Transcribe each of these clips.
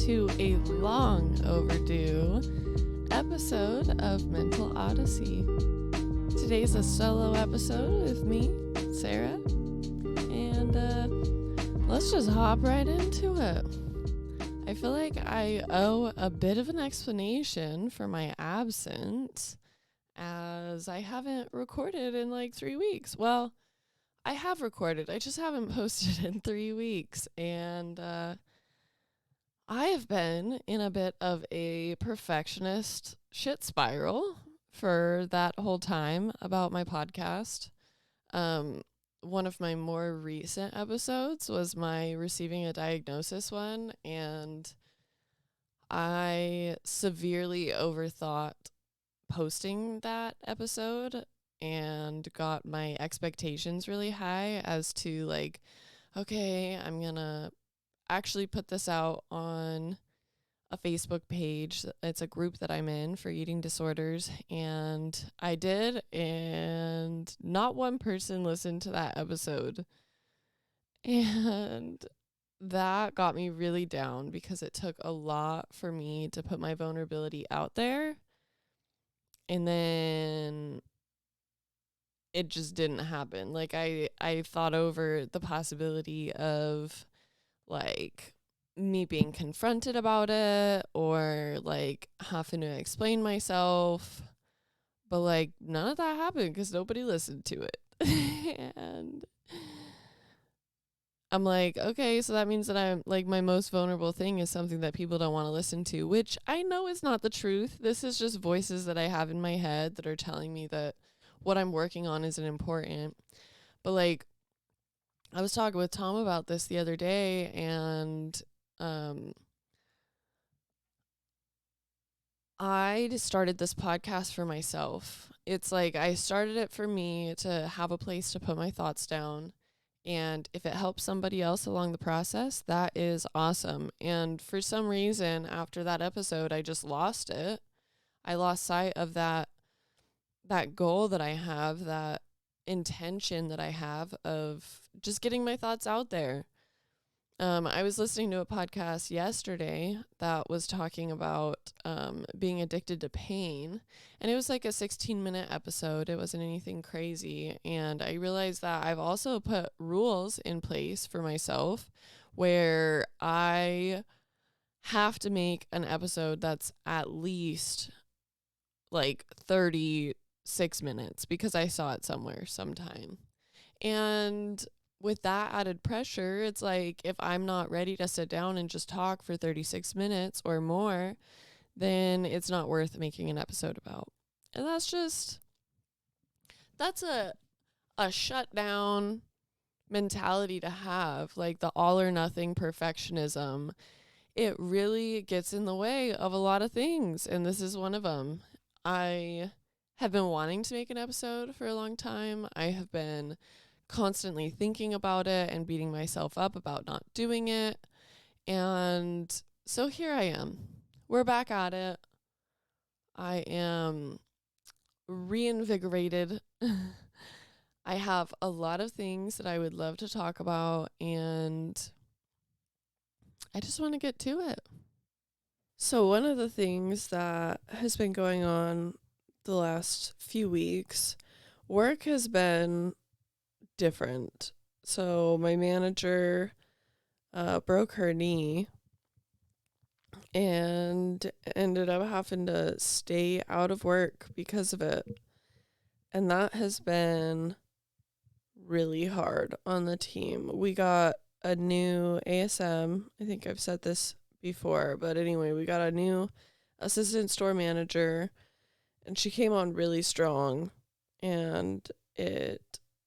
to a long overdue episode of Mental Odyssey. Today's a solo episode with me, Sarah, and let's just hop right into it. I feel like I owe a bit of an explanation for my absence, as I haven't recorded in like 3 weeks. Well, I have recorded, I just haven't posted in 3 weeks, and I have been in a bit of a perfectionist shit spiral for that whole time about my podcast. One of my more recent episodes was my receiving a diagnosis one, and I severely overthought posting that episode and got my expectations really high as to like, okay, I'm gonna actually put this out on a Facebook page. It's a group that I'm in for eating disorders, and I did, and not one person listened to that episode. And that got me really down because it took a lot for me to put my vulnerability out there. And then it just didn't happen. Like I thought over the possibility of like me being confronted about it or like having to explain myself, but like none of that happened because nobody listened to it. And I'm like, okay, so that means that I'm like, my most vulnerable thing is something that people don't want to listen to, which I know is not the truth. This is just voices that I have in my head that are telling me that what I'm working on isn't important. But like, I was talking with Tom about this the other day, and I just started this podcast for myself. It's like I started it for me to have a place to put my thoughts down. And if it helps somebody else along the process, that is awesome. And for some reason, after that episode, I just lost it. I lost sight of that goal that I have, that intention that I have of just getting my thoughts out there. I was listening to a podcast yesterday that was talking about being addicted to pain, and it was like a 16-minute episode. It wasn't anything crazy, and I realized that I've also put rules in place for myself where I have to make an episode that's at least like 36 minutes because I saw it somewhere sometime. And with that added pressure, it's like if I'm not ready to sit down and just talk for 36 minutes or more, then it's not worth making an episode about. And that's a shutdown mentality to have, like the all or nothing perfectionism. It really gets in the way of a lot of things, and this is one of them. I have been wanting to make an episode for a long time. I have been constantly thinking about it and beating myself up about not doing it. And so here I am. We're back at it. I am reinvigorated. I have a lot of things that I would love to talk about, and I just want to get to it. So one of the things that has been going on the last few weeks, work has been different. So my manager broke her knee and ended up having to stay out of work because of it. And that has been really hard on the team. We got a new ASM. I think I've said this before, but anyway, we got a new assistant store manager, and she came on really strong, and it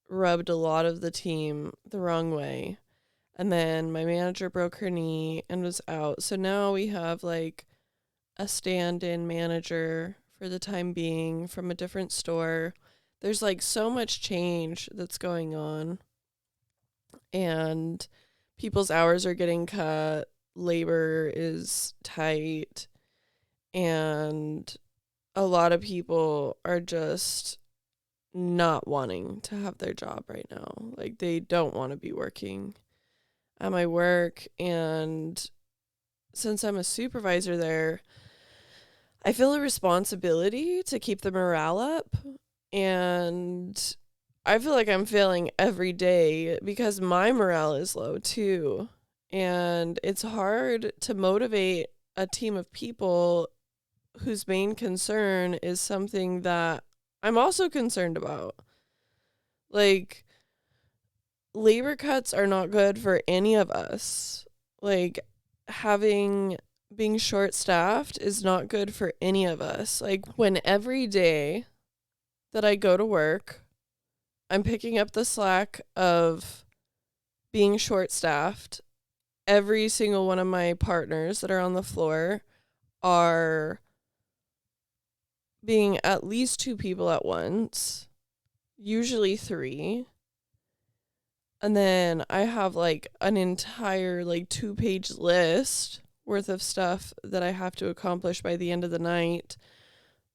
rubbed a lot of the team the wrong way. And then my manager broke her knee and was out. So now we have like a stand-in manager for the time being from a different store. There's like so much change that's going on, and people's hours are getting cut. Labor is tight, and a lot of people are just not wanting to have their job right now. Like, they don't want to be working at my work, and since I'm a supervisor there, I feel a responsibility to keep the morale up. And I feel like I'm failing every day because my morale is low too. And it's hard to motivate a team of people whose main concern is something that I'm also concerned about. Like, labor cuts are not good for any of us. Like, being short staffed is not good for any of us. Like, when every day that I go to work, I'm picking up the slack of being short staffed. Every single one of my partners that are on the floor are being at least 2 people at once, usually 3. And then I have like an entire like 2-page list worth of stuff that I have to accomplish by the end of the night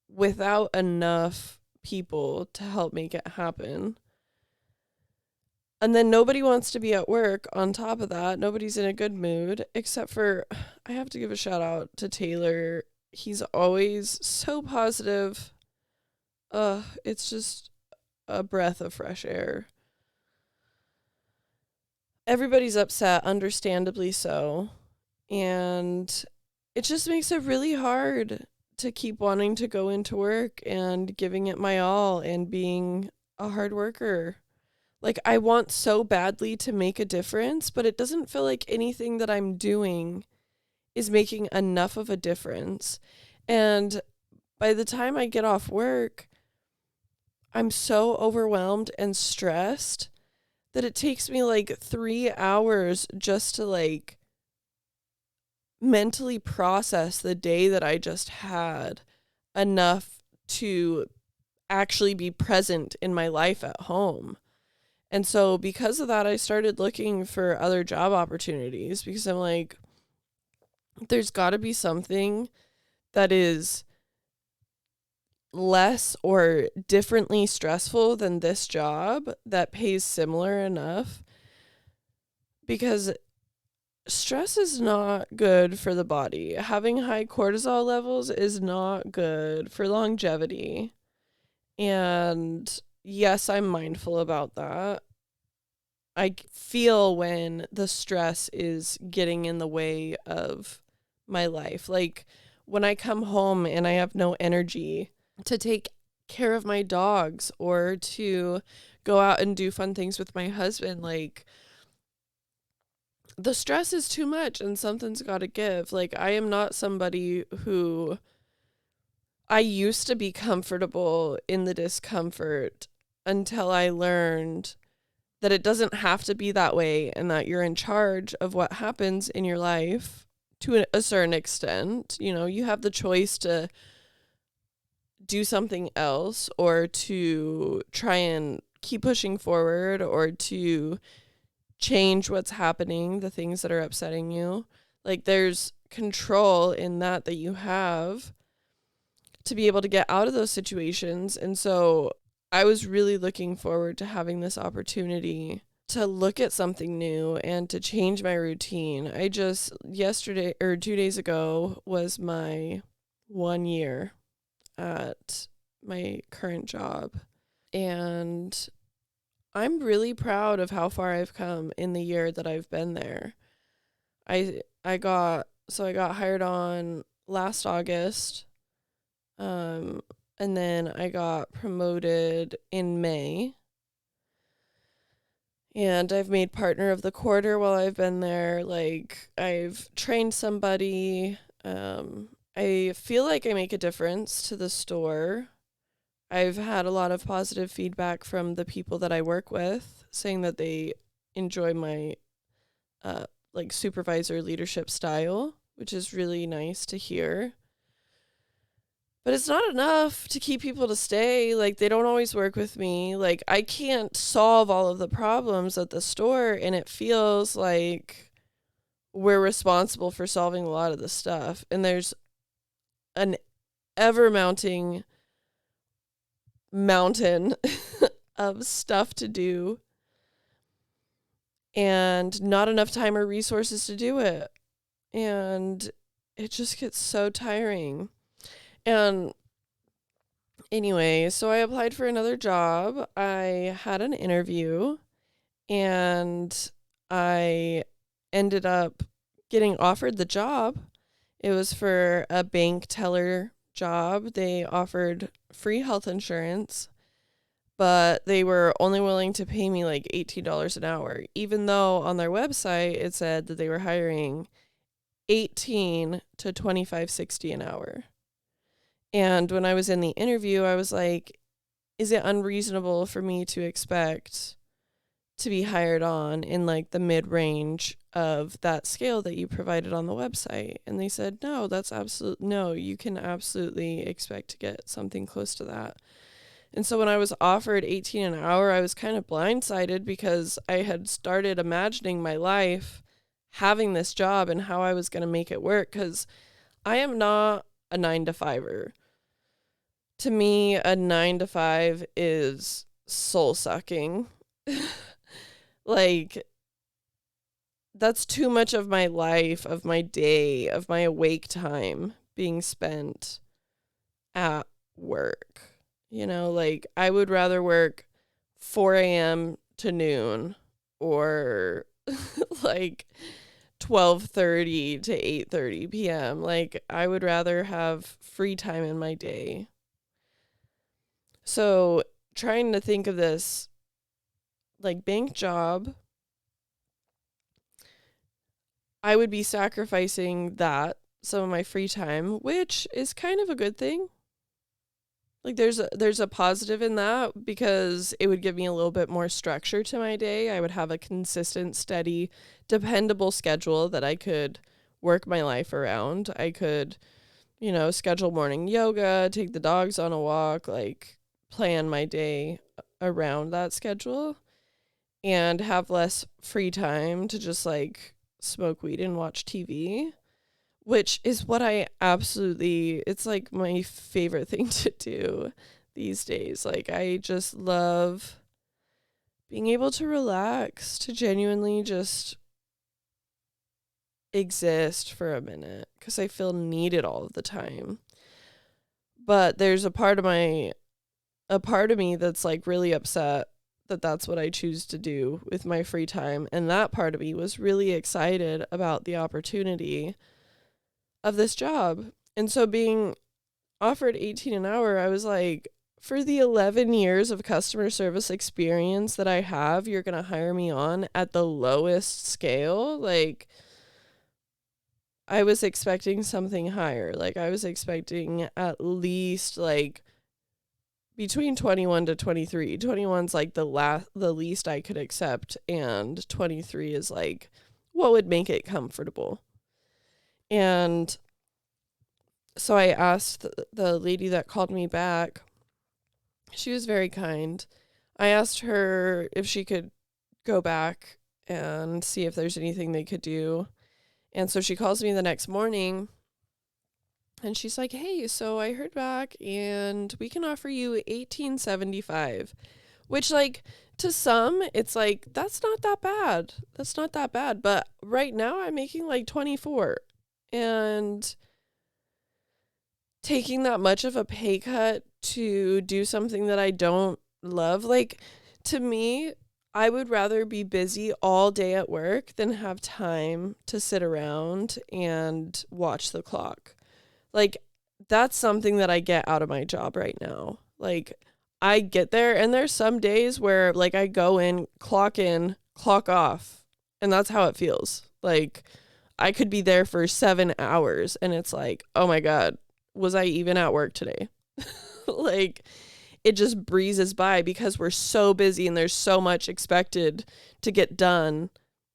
without enough people to help make it happen. And then nobody wants to be at work on top of that. Nobody's in a good mood, except for, I have to give a shout out to Taylor. He's always so positive. It's just a breath of fresh air. Everybody's upset, understandably so. And it just makes it really hard to keep wanting to go into work and giving it my all and being a hard worker. Like, I want so badly to make a difference, but it doesn't feel like anything that I'm doing is making enough of a difference. And by the time I get off work, I'm so overwhelmed and stressed that it takes me like 3 hours just to like mentally process the day that I just had enough to actually be present in my life at home. And so because of that, I started looking for other job opportunities because I'm like, there's got to be something that is less or differently stressful than this job that pays similar enough, because stress is not good for the body. Having high cortisol levels is not good for longevity. And yes, I'm mindful about that. I feel when the stress is getting in the way of my life. Like when I come home and I have no energy to take care of my dogs or to go out and do fun things with my husband, like the stress is too much and something's got to give. Like, I am not somebody who, I used to be comfortable in the discomfort until I learned that it doesn't have to be that way and that you're in charge of what happens in your life to a certain extent. You know, you have the choice to do something else or to try and keep pushing forward or to change what's happening, the things that are upsetting you. Like, there's control in that you have to be able to get out of those situations. And so I was really looking forward to having this opportunity to look at something new and to change my routine. I just, yesterday or 2 days ago was my 1 year at my current job. And I'm really proud of how far I've come in the year that I've been there. I got hired on last August. And then I got promoted in May. And I've made partner of the quarter while I've been there. Like, I've trained somebody. I feel like I make a difference to the store. I've had a lot of positive feedback from the people that I work with, saying that they enjoy my like supervisor leadership style, which is really nice to hear. But it's not enough to keep people to stay. Like, they don't always work with me. Like, I can't solve all of the problems at the store, and it feels like we're responsible for solving a lot of the stuff. And there's an ever-mounting mountain of stuff to do and not enough time or resources to do it. and it just gets so tiring. And anyway, so I applied for another job. I had an interview, and I ended up getting offered the job. It was for a bank teller job. They offered free health insurance, but they were only willing to pay me like $18 an hour, even though on their website it said that they were hiring 18 to 25.60 an hour. And when I was in the interview, I was like, is it unreasonable for me to expect to be hired on in like the mid-range of that scale that you provided on the website? And they said, no, you can absolutely expect to get something close to that. And so when I was offered 18 an hour, I was kind of blindsided because I had started imagining my life having this job and how I was going to make it work, because I am not a 9-to-5er. To me, a 9-to-5 is soul sucking. Like, that's too much of my life, of my day, of my awake time being spent at work. You know, like, I would rather work 4 a.m. to noon, or like 12:30 to 8:30 p.m. Like, I would rather have free time in my day. So trying to think of this like bank job, I would be sacrificing some of my free time, which is kind of a good thing. Like, there's a positive in that, because it would give me a little bit more structure to my day. I would have a consistent, steady, dependable schedule that I could work my life around. I could, schedule morning yoga, take the dogs on a walk, like plan my day around that schedule, and have less free time to just like smoke weed and watch TV. Which is what it's like my favorite thing to do these days. Like, I just love being able to relax, to genuinely just exist for a minute, because I feel needed all of the time. But there's a part of me that's like really upset that that's what I choose to do with my free time. And that part of me was really excited about the opportunity of this job. And so being offered 18 an hour, I was like, for the 11 years of customer service experience that I have, you're going to hire me on at the lowest scale? Like, I was expecting something higher. Like, I was expecting at least like between 21 to 23. 21's like the least I could accept, and 23 is like what would make it comfortable. And so I asked the lady that called me back. She was very kind. I asked her if she could go back and see if there's anything they could do. And so she calls me the next morning, and she's like, hey, so I heard back, and we can offer you $18.75, which, like, to some, it's like, that's not that bad. That's not that bad. But right now I'm making like 24, and taking that much of a pay cut to do something that I don't love, like, to me, I would rather be busy all day at work than have time to sit around and watch the clock. Like, that's something that I get out of my job right now. Like, I get there, and there's some days where, like, I go in, clock off, and that's how it feels. Like, I could be there for 7 hours, and it's like, oh my God, was I even at work today? Like, it just breezes by because we're so busy and there's so much expected to get done,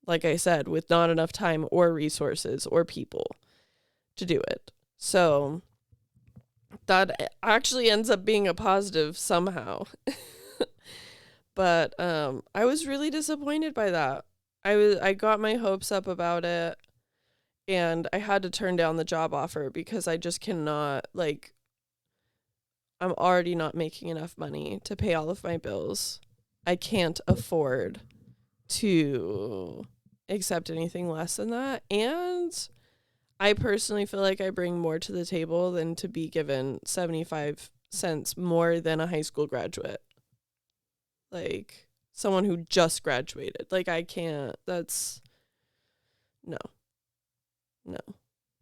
like I said, with not enough time or resources or people to do it. So that actually ends up being a positive somehow. But I was really disappointed by that. I got my hopes up about it, and I had to turn down the job offer because I just cannot, like, I'm already not making enough money to pay all of my bills. I can't afford to accept anything less than that. And I personally feel like I bring more to the table than to be given 75 cents more than a high school graduate. Like someone who just graduated. Like I can't, that's, no, no.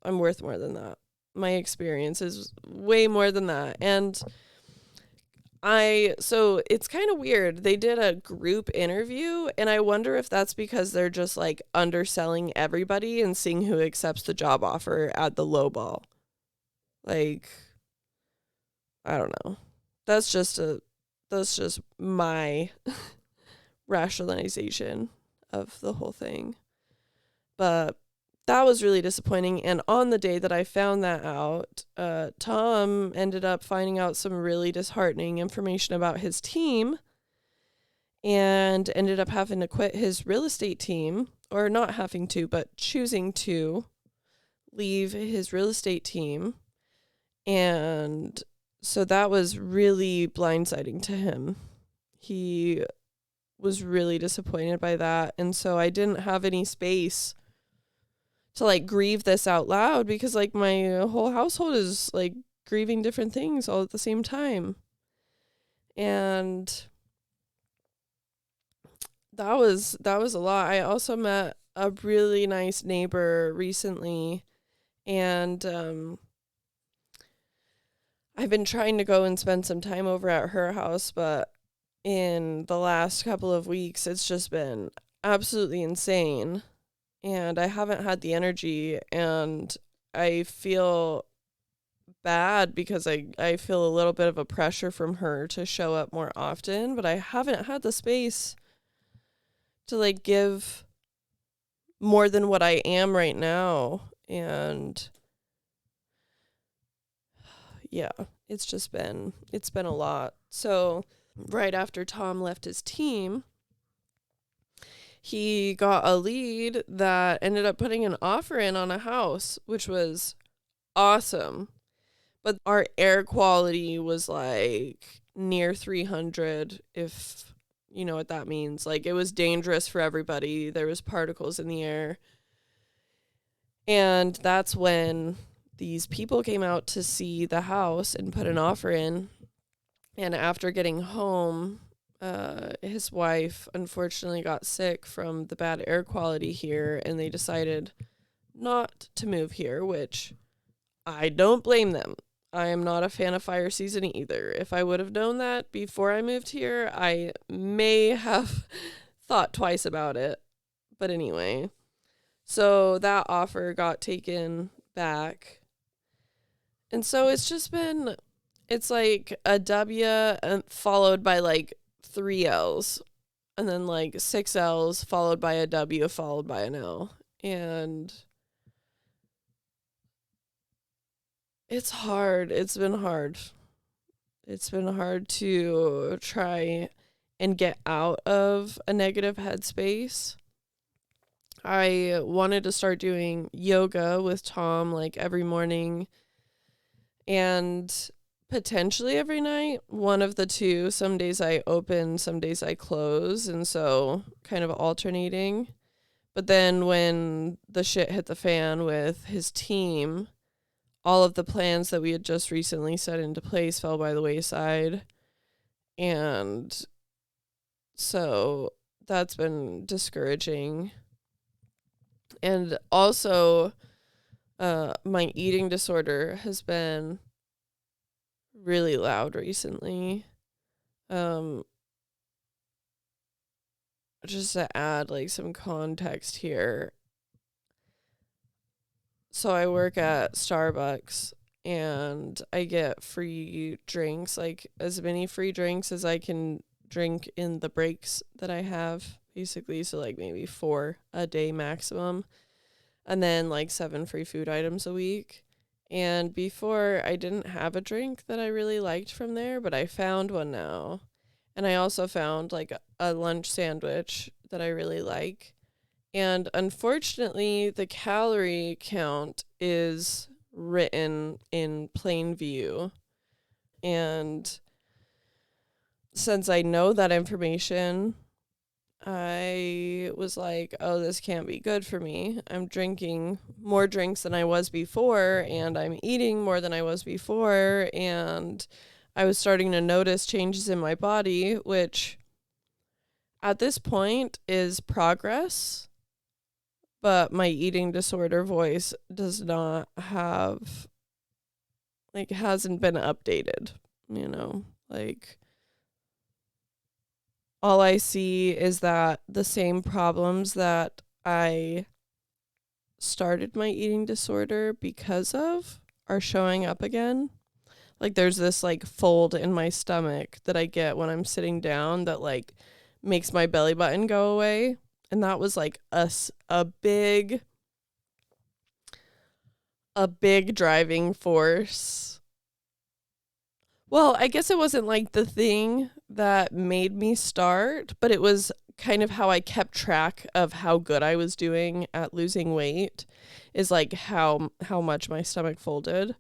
I'm worth more than that. My experience is way more than that. And so it's kind of weird. They did a group interview, and I wonder if that's because they're just like underselling everybody and seeing who accepts the job offer at the low ball. Like, I don't know. That's just my rationalization of the whole thing. But that was really disappointing. And on the day that I found that out, Tom ended up finding out some really disheartening information about his team and ended up having to quit his real estate team, or not having to, but choosing to leave his real estate team. And so that was really blindsiding to him. He was really disappointed by that. And so I didn't have any space to like grieve this out loud, because like my whole household is like grieving different things all at the same time. And that was a lot. I also met a really nice neighbor recently, and I've been trying to go and spend some time over at her house, but in the last couple of weeks it's just been absolutely insane. And I haven't had the energy, and I feel bad because I feel a little bit of a pressure from her to show up more often, but I haven't had the space to like give more than what I am right now. And yeah, it's been a lot. So right after Tom left his team, he got a lead that ended up putting an offer in on a house, which was awesome. But our air quality was like near 300, if you know what that means. Like it was dangerous for everybody. There was particles in the air. And that's when these people came out to see the house and put an offer in. And after getting home, his wife unfortunately got sick from the bad air quality here, and they decided not to move here, which I don't blame them. I am not a fan of fire season either. If I would have known that before I moved here, I may have thought twice about it. But anyway, so that offer got taken back. And so it's like a W followed by like 3 L's, and then like 6 L's followed by a W followed by an L. And it's hard. It's been hard. It's been hard to try and get out of a negative headspace. I wanted to start doing yoga with Tom like every morning and potentially every night, one of the two. Some days I open, some days I close, and so kind of alternating. But then when the shit hit the fan with his team, all of the plans that we had just recently set into place fell by the wayside. And so that's been discouraging. And also, my eating disorder has been really loud recently. Just to add like some context here. So I work at Starbucks, and I get free drinks, like as many free drinks as I can drink in the breaks that I have, basically. So like maybe 4 a day maximum, and then like 7 free food items a week. And before, I didn't have a drink that I really liked from there, but I found one now. And I also found like a lunch sandwich that I really like. And unfortunately, the calorie count is written in plain view. And since I know that information, I was like, oh, this can't be good for me. I'm drinking more drinks than I was before, and I'm eating more than I was before, and I was starting to notice changes in my body, which at this point is progress, but my eating disorder voice does not have, like, hasn't been updated, like, all I see is that the same problems that I started my eating disorder because of are showing up again. Like, there's this like fold in my stomach that I get when I'm sitting down that like makes my belly button go away. And that was like a big driving force. Well, I guess it wasn't like the thing that made me start, but it was kind of how I kept track of how good I was doing at losing weight, is like how much my stomach folded.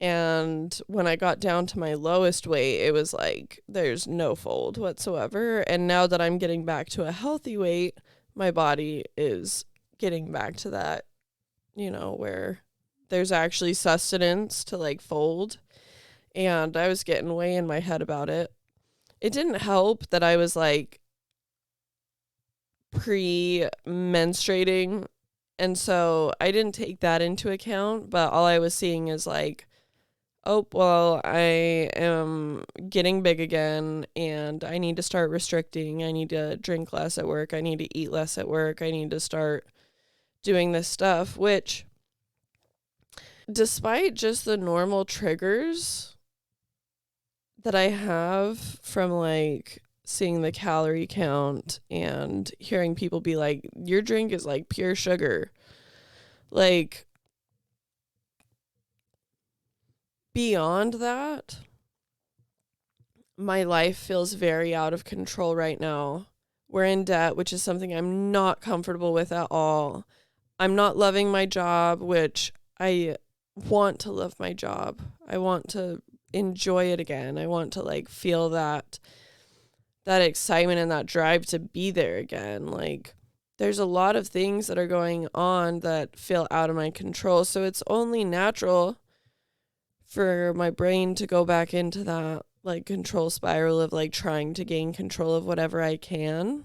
And when I got down to my lowest weight, it was like there's no fold whatsoever. And now that I'm getting back to a healthy weight, my body is getting back to that, where there's actually sustenance to like fold. And I was getting way in my head about it. It didn't help that I was like pre-menstruating, and so I didn't take that into account, but all I was seeing is like, oh, well, I am getting big again, and I need to start restricting. I need to drink less at work. I need to eat less at work. I need to start doing this stuff, which, despite just the normal triggers that I have from like seeing the calorie count and hearing people be like, your drink is like pure sugar. Like, beyond that, my life feels very out of control right now. We're in debt, which is something I'm not comfortable with at all. I'm not loving my job, which I want to love my job. I want to enjoy it again. I want to like feel that excitement and that drive to be there again. Like, there's a lot of things that are going on that feel out of my control. So it's only natural for my brain to go back into that like control spiral of like trying to gain control of whatever I can.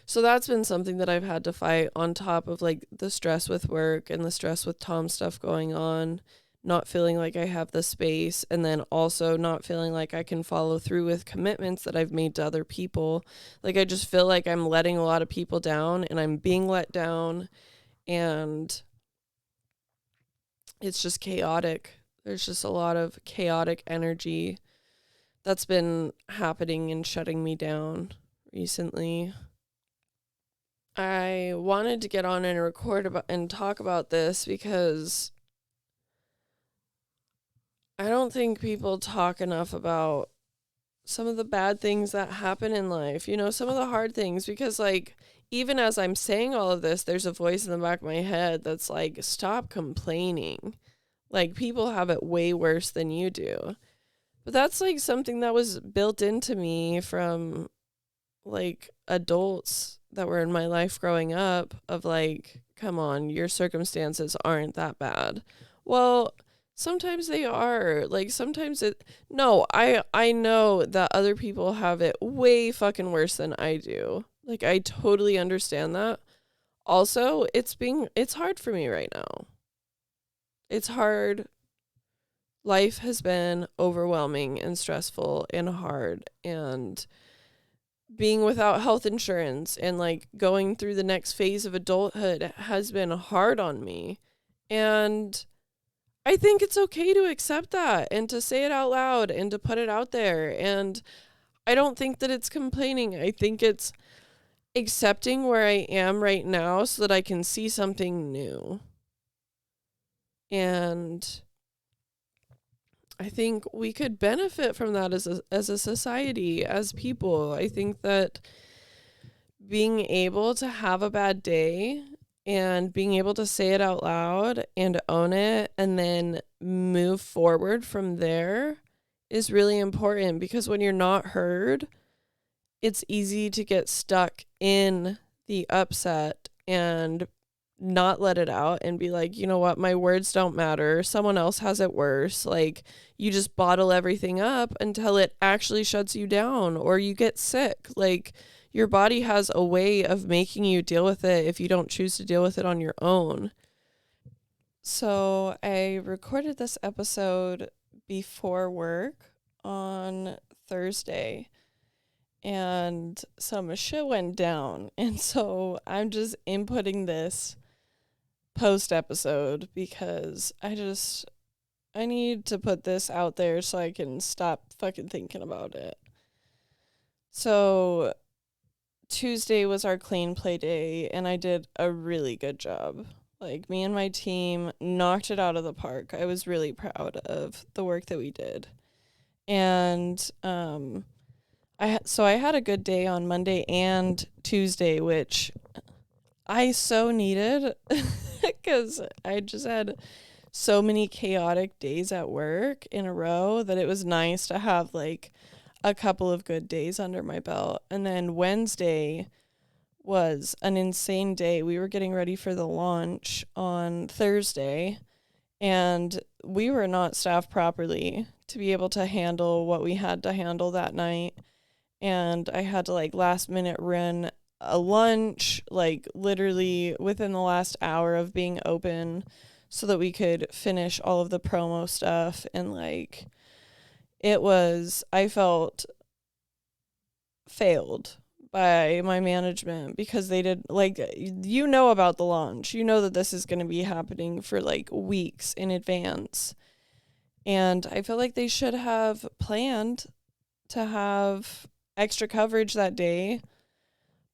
So that's been something that I've had to fight, on top of like the stress with work and the stress with Tom's stuff going on, not feeling like I have the space, and then also not feeling like I can follow through with commitments that I've made to other people. Like, I just feel like I'm letting a lot of people down, and I'm being let down, and it's just chaotic. There's just a lot of chaotic energy that's been happening and shutting me down recently. I wanted to get on and record about and talk about this because I don't think people talk enough about some of the bad things that happen in life, some of the hard things, because like, even as I'm saying all of this, there's a voice in the back of my head that's like, stop complaining. Like, people have it way worse than you do. But that's like something that was built into me from like adults that were in my life growing up, of like, come on, your circumstances aren't that bad. Well, sometimes they are. Like, sometimes I know that other people have it way fucking worse than I do. Like, I totally understand that. Also, it's hard for me right now. It's hard. Life has been overwhelming and stressful and hard, and being without health insurance and like going through the next phase of adulthood has been hard on me. And I think it's okay to accept that and to say it out loud and to put it out there. And I don't think that it's complaining. I think it's accepting where I am right now so that I can see something new. And I think we could benefit from that as a society, as people. I think that being able to have a bad day and being able to say it out loud and own it and then move forward from there is really important, because when you're not heard, it's easy to get stuck in the upset and not let it out and be like, you know what, my words don't matter. Someone else has it worse. Like, you just bottle everything up until it actually shuts you down or you get sick. Like, your body has a way of making you deal with it if you don't choose to deal with it on your own. So I recorded this episode before work on Thursday, and some shit went down. And so I'm just inputting this post episode because I need to put this out there so I can stop fucking thinking about it. So Tuesday was our clean play day, and I did a really good job. Like, me and my team knocked it out of the park. I was really proud of the work that we did. And I had a good day on Monday and Tuesday, which I so needed because I just had so many chaotic days at work in a row that it was nice to have like a couple of good days under my belt. And then Wednesday was an insane day. We were getting ready for the launch on Thursday, and we were not staffed properly to be able to handle what we had to handle that night. And I had to like last minute run a lunch, like literally within the last hour of being open, so that we could finish all of the promo stuff. And like, I felt failed by my management because they did, like, you know about the launch. You know that this is going to be happening for like weeks in advance. And I feel like they should have planned to have extra coverage that day,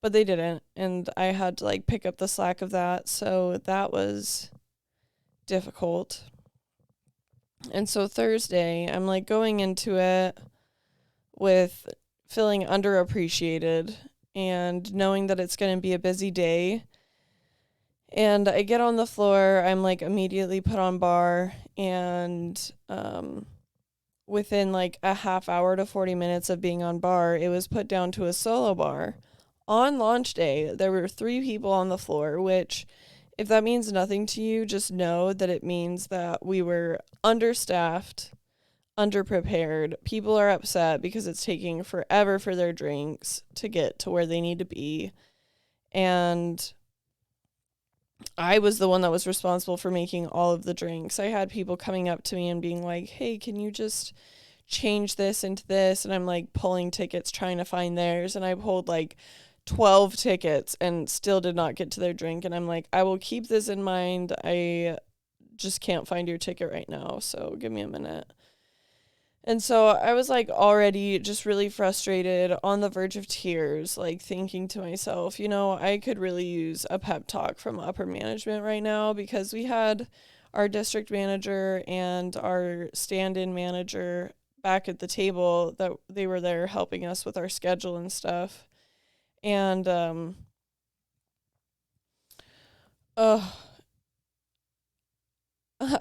but they didn't. And I had to like pick up the slack of that. So that was difficult. And so Thursday, I'm like going into it with feeling underappreciated and knowing that it's going to be a busy day. And I get on the floor, I'm like immediately put on bar, and within like a half hour to 40 minutes of being on bar, it was put down to a solo bar. On launch day, there were 3 people on the floor, which, if that means nothing to you, just know that it means that we were understaffed, underprepared. People are upset because it's taking forever for their drinks to get to where they need to be. And I was the one that was responsible for making all of the drinks. I had people coming up to me and being like, hey, can you just change this into this? And I'm like pulling tickets, trying to find theirs. And I pulled like 12 tickets and still did not get to their drink. And I'm like, I will keep this in mind. I just can't find your ticket right now, so give me a minute. And so I was like already just really frustrated, on the verge of tears, like thinking to myself, you know, I could really use a pep talk from upper management right now, because we had our district manager and our stand-in manager back at the table, that they were there helping us with our schedule and stuff. And I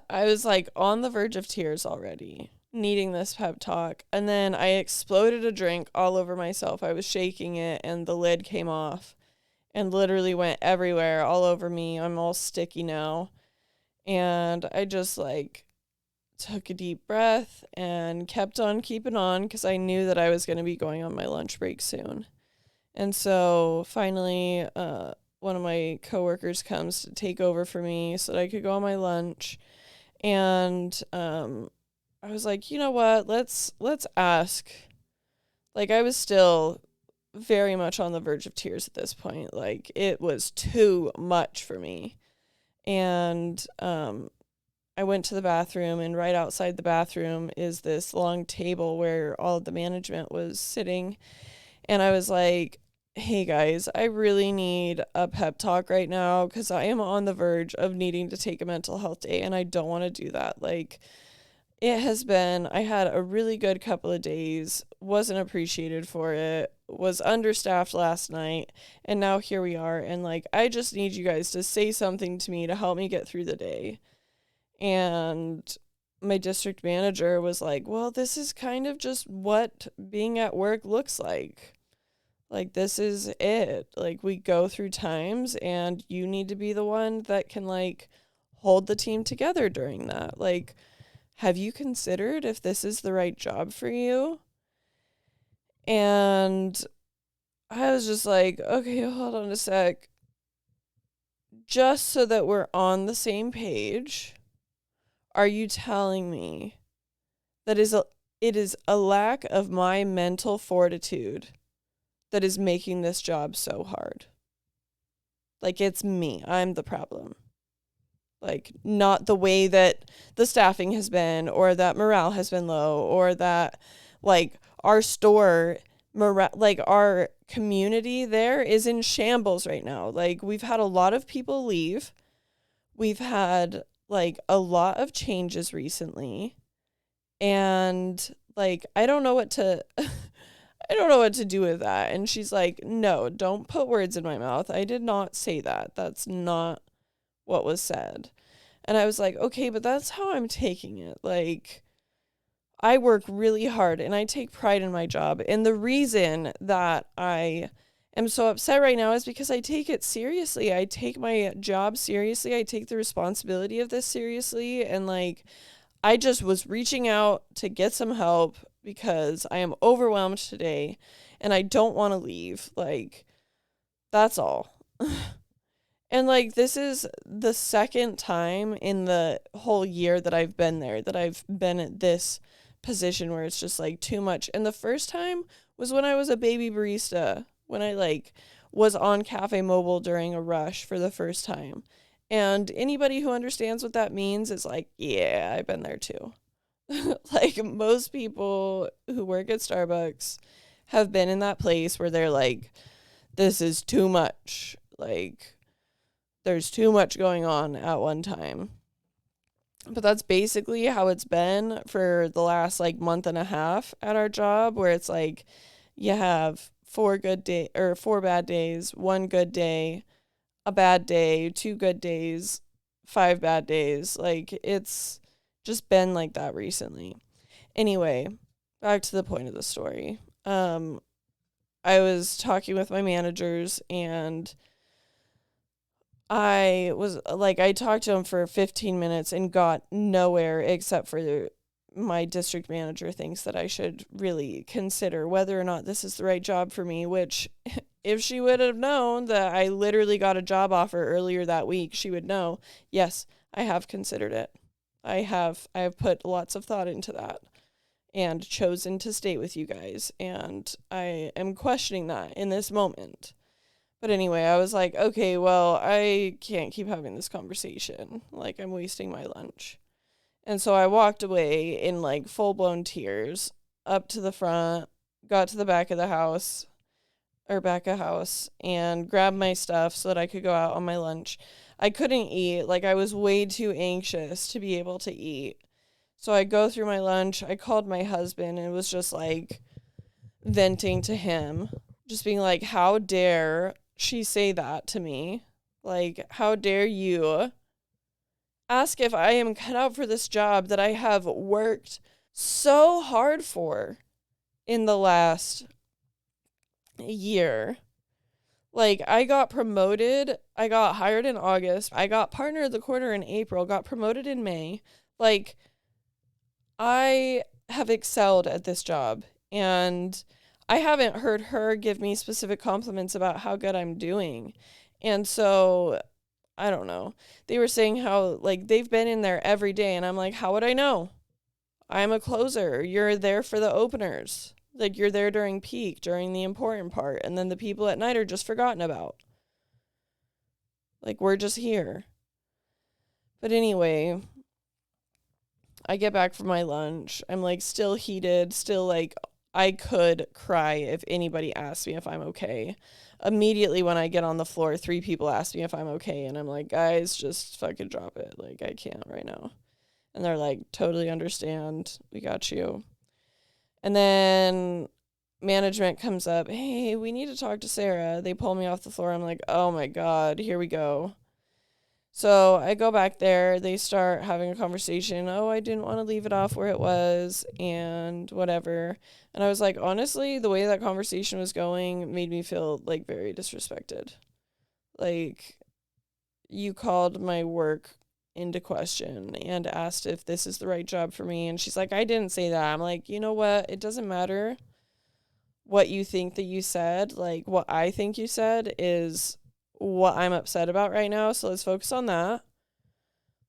was like on the verge of tears already, needing this pep talk. And then I exploded a drink all over myself. I was shaking it and the lid came off and literally went everywhere, all over me. I'm all sticky now. And I just like took a deep breath and kept on keeping on, because I knew that I was going to be going on my lunch break soon. And so finally, one of my coworkers comes to take over for me so that I could go on my lunch. And I was like, you know what, let's ask. Like, I was still very much on the verge of tears at this point. Like, it was too much for me. And I went to the bathroom, and right outside the bathroom is this long table where all of the management was sitting. And I was like, hey guys, I really need a pep talk right now, because I am on the verge of needing to take a mental health day, and I don't want to do that. Like, I had a really good couple of days, wasn't appreciated for it, was understaffed last night, and now here we are. And like, I just need you guys to say something to me to help me get through the day. And my district manager was like, well, this is kind of just what being at work looks like. Like, this is it. Like, we go through times, and you need to be the one that can, like, hold the team together during that. Like, have you considered if this is the right job for you? And I was just like, okay, hold on a sec. Just so that we're on the same page, are you telling me that it is a lack of my mental fortitude that is making this job so hard? Like, it's me. I'm the problem. Like, not the way that the staffing has been, or that morale has been low, or that, like, our store, like, our community there is in shambles right now. Like, we've had a lot of people leave. We've had, like, a lot of changes recently. And, like, I don't know what to I don't know what to do with that. And she's like, "No, don't put words in my mouth. I did not say that. That's not what was said." And I was like, "Okay, but that's how I'm taking it. Like, I work really hard and I take pride in my job. And the reason that I am so upset right now is because I take it seriously. I take my job seriously. I take the responsibility of this seriously. And, like, I just was reaching out to get some help because I am overwhelmed today and I don't want to leave. Like, that's all." And, like, this is the second time in the whole year that I've been there that I've been at this position where it's just, like, too much. And the first time was when I was a baby barista, when I, like, was on Cafe Mobile during a rush for the first time. And anybody who understands what that means is like, yeah, I've been there too. Like, most people who work at Starbucks have been in that place where they're like, this is too much. Like, there's too much going on at one time. But that's basically how it's been for the last, like, month and a half at our job, where it's like you have 4 bad days, 1 good day, a bad day, 2 good days, 5 bad days. Like, it's just been like that recently. Anyway, back to the point of the story. I was talking with my managers, and I talked to them for 15 minutes and got nowhere except for my district manager thinks that I should really consider whether or not this is the right job for me, which if she would have known that I literally got a job offer earlier that week, she would know, yes, I have considered it. I have put lots of thought into that and chosen to stay with you guys, and I am questioning that in this moment. But anyway, I was like, okay, well, I can't keep having this conversation. Like, I'm wasting my lunch. And so I walked away in, like, full-blown tears up to the front, got to the back of house, and grabbed my stuff so that I could go out on my lunch. I couldn't eat. Like, I was way too anxious to be able to eat. So I go through my lunch. I called my husband and was just, like, venting to him, just being like, how dare she say that to me? Like, how dare you ask if I am cut out for this job that I have worked so hard for in the last year. Like, I got promoted. I got hired in August. I got partner of the quarter in April, got promoted in May. Like, I have excelled at this job, and I haven't heard her give me specific compliments about how good I'm doing. And so, I don't know. They were saying how, like, they've been in there every day, and I'm like, how would I know? I'm a closer. You're there for the openers. Like, you're there during peak, during the important part, and then the people at night are just forgotten about. Like, we're just here. But anyway, I get back from my lunch. I'm, like, still heated, still, like, I could cry if anybody asked me if I'm okay. Immediately when I get on the floor, 3 people ask me if I'm okay, and I'm like, guys, just fucking drop it. Like, I can't right now. And they're like, totally understand. We got you. And then management comes up, hey, we need to talk to Sarah. They pull me off the floor. I'm like, oh my God, here we go. So I go back there, they start having a conversation. Oh, I didn't want to leave it off where it was and whatever. And I was like, honestly, the way that conversation was going made me feel like very disrespected. Like, you called my work into question and asked if this is the right job for me. And she's like, I didn't say that. I'm like, you know what? It doesn't matter what you think that you said. Like, what I think you said is what I'm upset about right now. So let's focus on that.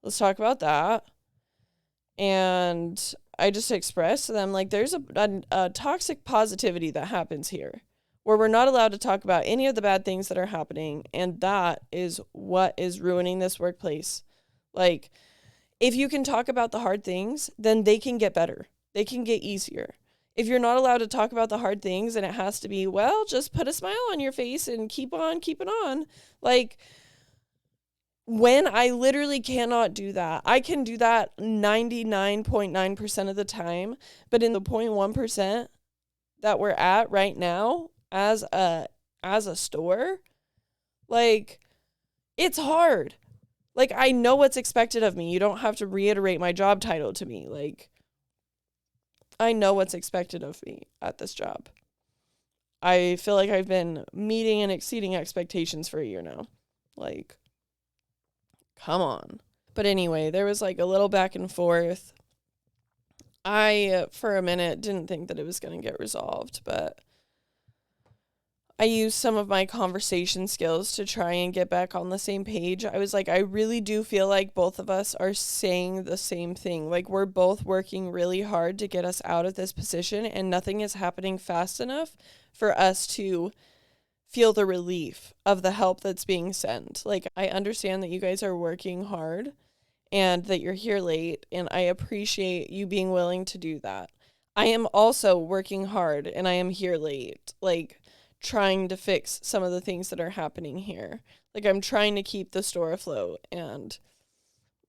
Let's talk about that. And I just expressed to them, like, there's a toxic positivity that happens here where we're not allowed to talk about any of the bad things that are happening. And that is what is ruining this workplace. Like, if you can talk about the hard things, then they can get better. They can get easier. If you're not allowed to talk about the hard things and it has to be, well, just put a smile on your face and keep on keeping on. Like, when I literally cannot do that, I can do that 99.9% of the time, but in the 0.1% that we're at right now as a store, like, it's hard. Like, I know what's expected of me. You don't have to reiterate my job title to me. Like, I know what's expected of me at this job. I feel like I've been meeting and exceeding expectations for a year now. Like, come on. But anyway, there was like a little back and forth. I, for a minute, didn't think that it was going to get resolved, but I used some of my conversation skills to try and get back on the same page. I was like, I really do feel like both of us are saying the same thing. Like, we're both working really hard to get us out of this position, and nothing is happening fast enough for us to feel the relief of the help that's being sent. Like, I understand that you guys are working hard and that you're here late, and I appreciate you being willing to do that. I am also working hard and I am here late. Like, trying to fix some of the things that are happening here. Like, I'm trying to keep the store afloat, and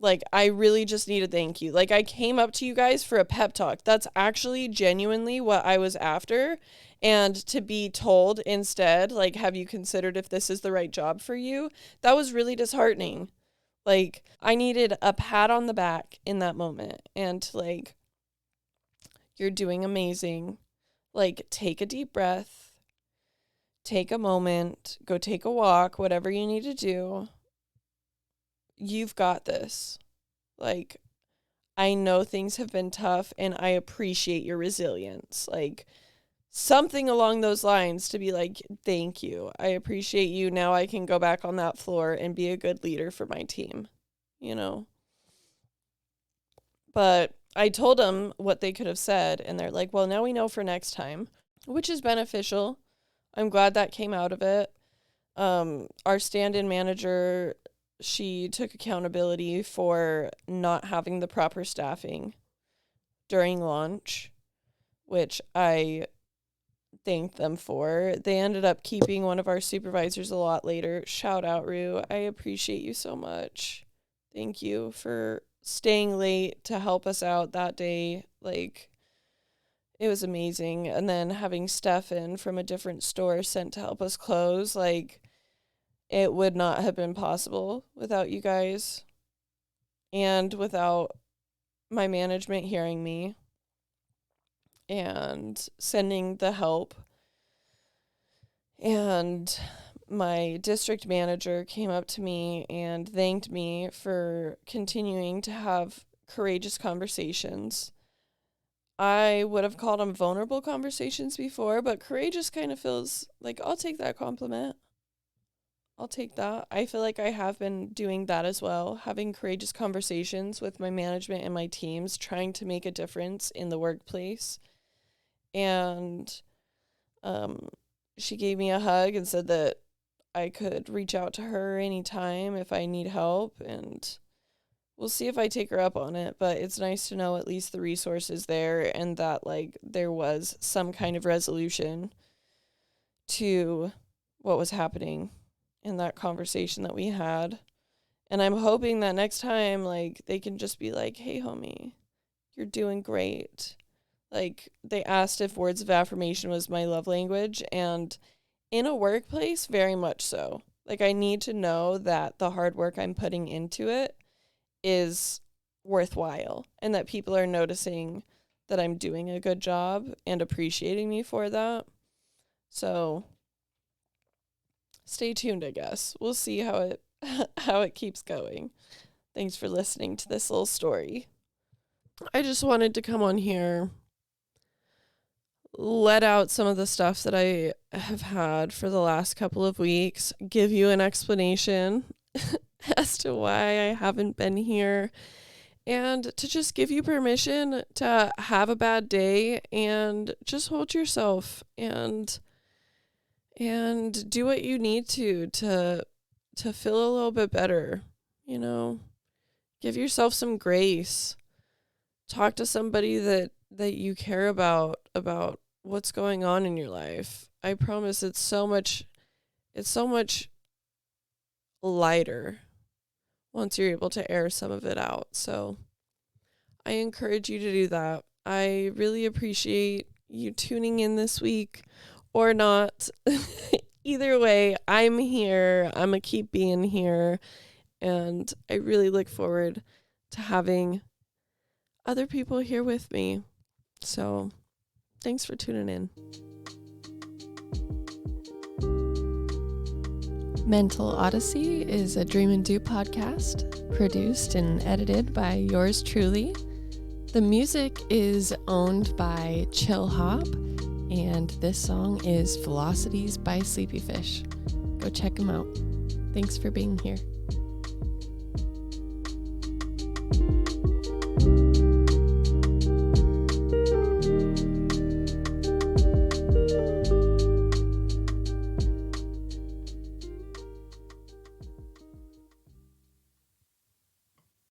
like, I really just need a thank you. Like, I came up to you guys for a pep talk. That's actually genuinely what I was after. And to be told instead, like, have you considered if this is the right job for you? That was really disheartening. Like, I needed a pat on the back in that moment. And like, you're doing amazing. Like, take a deep breath. Take a moment, go take a walk, whatever you need to do. You've got this. Like, I know things have been tough and I appreciate your resilience. Like, something along those lines to be like, thank you. I appreciate you. Now I can go back on that floor and be a good leader for my team, you know? But I told them what they could have said, and they're like, well, now we know for next time, which is beneficial. I'm glad that came out of it. Our stand-in manager, she took accountability for not having the proper staffing during launch, which I thanked them for. They ended up keeping one of our supervisors a lot later. Shout out, Rue. I appreciate you so much. Thank you for staying late to help us out that day. Like, it was amazing. And then having Stefan from a different store sent to help us close, like, it would not have been possible without you guys and without my management hearing me and sending the help. And my district manager came up to me and thanked me for continuing to have courageous conversations. I would have called them vulnerable conversations before, but courageous kind of feels like, I'll take that compliment. I'll take that. I feel like I have been doing that as well, having courageous conversations with my management and my teams, trying to make a difference in the workplace. And she gave me a hug and said that I could reach out to her anytime if I need help, and we'll see if I take her up on it, but it's nice to know at least the resources there and that, like, there was some kind of resolution to what was happening in that conversation that we had. And I'm hoping that next time, like, they can just be like, hey, homie, you're doing great. Like, they asked if words of affirmation was my love language, and in a workplace, very much so. Like, I need to know that the hard work I'm putting into it is worthwhile and that people are noticing that I'm doing a good job and appreciating me for that. So stay tuned, I guess. We'll see how it how it keeps going. Thanks for listening to this little story. I just wanted to come on here, let out some of the stuff that I have had for the last couple of weeks, give you an explanation as to why I haven't been here, and to just give you permission to have a bad day and just hold yourself and do what you need to feel a little bit better, you know. Give yourself some grace. Talk to somebody that you care about what's going on in your life. I promise it's so much lighter once you're able to air some of it out. So I encourage you to do that. I really appreciate you tuning in this week or not. Either way, I'm here. I'm going to keep being here. And I really look forward to having other people here with me. So thanks for tuning in. Mental Odyssey is a Dream and Do podcast, produced and edited by yours truly. The music is owned by Chill Hop, and this song is Velocities by Sleepy Fish. Go check them out. Thanks for being here.